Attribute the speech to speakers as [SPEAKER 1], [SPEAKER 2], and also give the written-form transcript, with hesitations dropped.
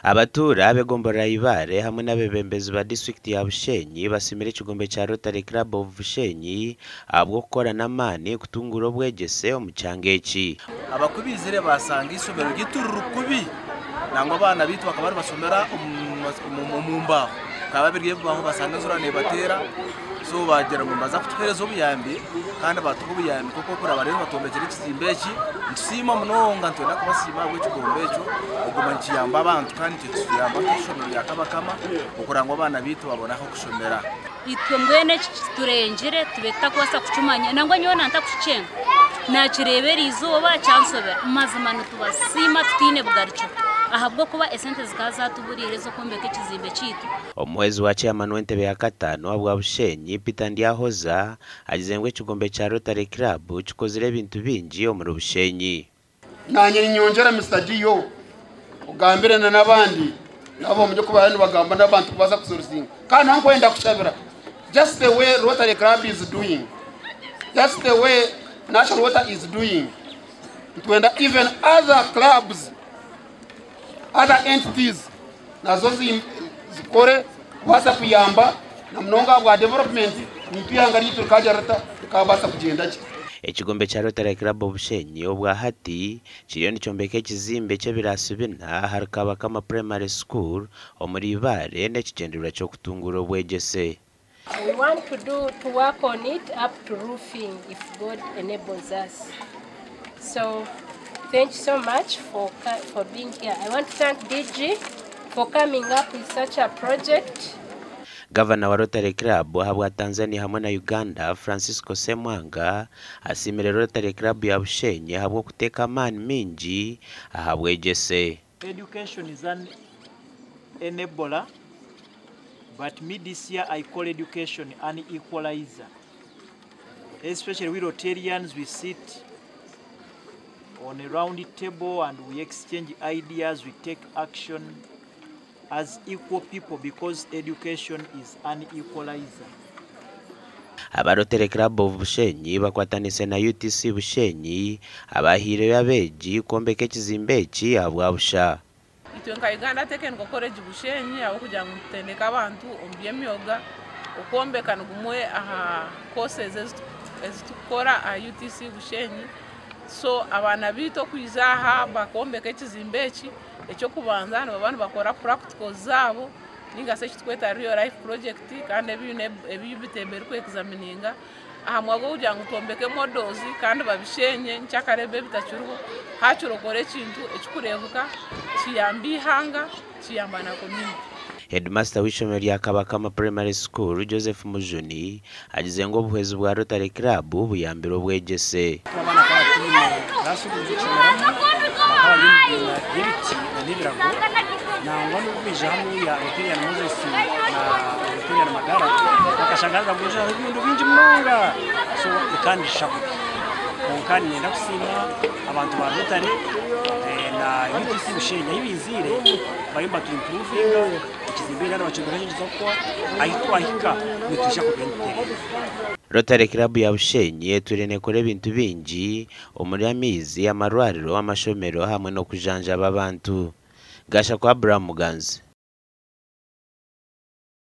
[SPEAKER 1] Abatuura begombora ibare hamwe n'abebembezi ba district ya Bushenyi basiimire ekigombe kya Rotary Club of Bushenyi ahabw'okukorana amaani kutunguura obwegyese omu kyanga eki.
[SPEAKER 2] Abakubizire basanga isomero gitururu kubi nangwa abana bitu bakaba basomera mu mbaho kaba birye baho basanga zura ne batera so bagera mu maza kutuhereza obuyambi kandi batuko obuyambi kuko kuri abarezi batombekera ekizimbe eki nsima munonga ntwenda kubasima bw'ekigombe ekyo oguma nkiyamba abantu kandi kiyamba kushomera yakabakama okurangwa abana bitu babona aho kushomera
[SPEAKER 3] itwe mbwene turengere tubeta kwasa kucumanya nangwa nyona ntakucyenga nakirebera izuba cyansobera mazima ntubasima tutine bugaricho ahabwo kuba esente zikazatuburire zo kombeka ekizimbe kitu.
[SPEAKER 1] Omwezi wa chairman w'entebe ya katano abwa Bushenyi Peter Ndyahoza agizengwe ekigombe kya Rotary Club kikozire ebintu bingi omu Bushenyi.
[SPEAKER 4] Nanye nyongera Mr. Dio ugambirana n'abandi nabo mujye kubayani bagamba n'abantu baza kusorusinga kandi nanko enda kushabira just the way Rotary Club is doing, just the way National Water is doing. Twenda even other clubs, other entities nazo zikore basa kuyamba na mnonga bwa development nituyanga litu kajarata kabasa kugenda ki.
[SPEAKER 1] Ekigombe kya Rotary Club Bushenyi obwa hati kiriyo nikyombeka ekizimbe ky'ebirasi bina harikaba kama primary school omuri ibare n'ekigendererwa ky'okutunguura obwegyese.
[SPEAKER 5] We want to work on it up to roofing if God enables us. So thank you so much for being here. I want to thank DG for coming up with such a project.
[SPEAKER 1] Governor wa Rotary Club habwa Tanzania hamwe na Uganda Francisco Semwanga asimire Rotary Club ya Bushenyi habwo kuteka amaani mingi ahabwegyese.
[SPEAKER 6] Education is an enabler, but me this year I call education an equalizer. Especially we Rotarians, we sit on a round table and we exchange ideas, we take action as equal people because education is an equalizer.
[SPEAKER 1] Aba Rotary Club of Bushenyi bakwatanise na UTC Bushenyi abahire yabeji kombeka ekizimbe eki abwa busha.
[SPEAKER 7] Itwe nka Uganda Teken ko college Bushenyi aho kugira ngo mutendeka abantu obyemyoga okombeka ngumwe aha courses ezitukora a UTC Bushenyi. So abana bito kwizaha bakombeka ekizimbe eki ekyo kubanza abantu bakora practical zabo ninga se kitweta real life project kandi ebiyu bitembere ku examininga aha mwago kugira ngo tombeke models kandi babishenye nchakarebe bitachuruko hachurokore ekintu ekikurebuka kiyambi hanga kiyamba na community.
[SPEAKER 1] Headmaster w'ishomero lya Kabakama Primary School Joseph Mujuni agizengo obuhwezi bwa Rotary Club buyambiro obwegyese.
[SPEAKER 6] Na wanu kubija hamu ya Rotary Moses na Rotary Magara bakashangaza kuja ibintu bingi mnonga so ikandi shabu onkani nenda kusima abantu ba Rotary na UTC Bushenyi ibizire bayimba to improve ikizimbe n'abana bacunguranye zokwa ahitwahika bitusha kubentere.
[SPEAKER 1] Rotary Club ya Bushenyi eturene kore ebintu bingi omuri amizi amarwariro amashomero hamwe no kujanja abantu. Gasha kwa Abraham Muganzi.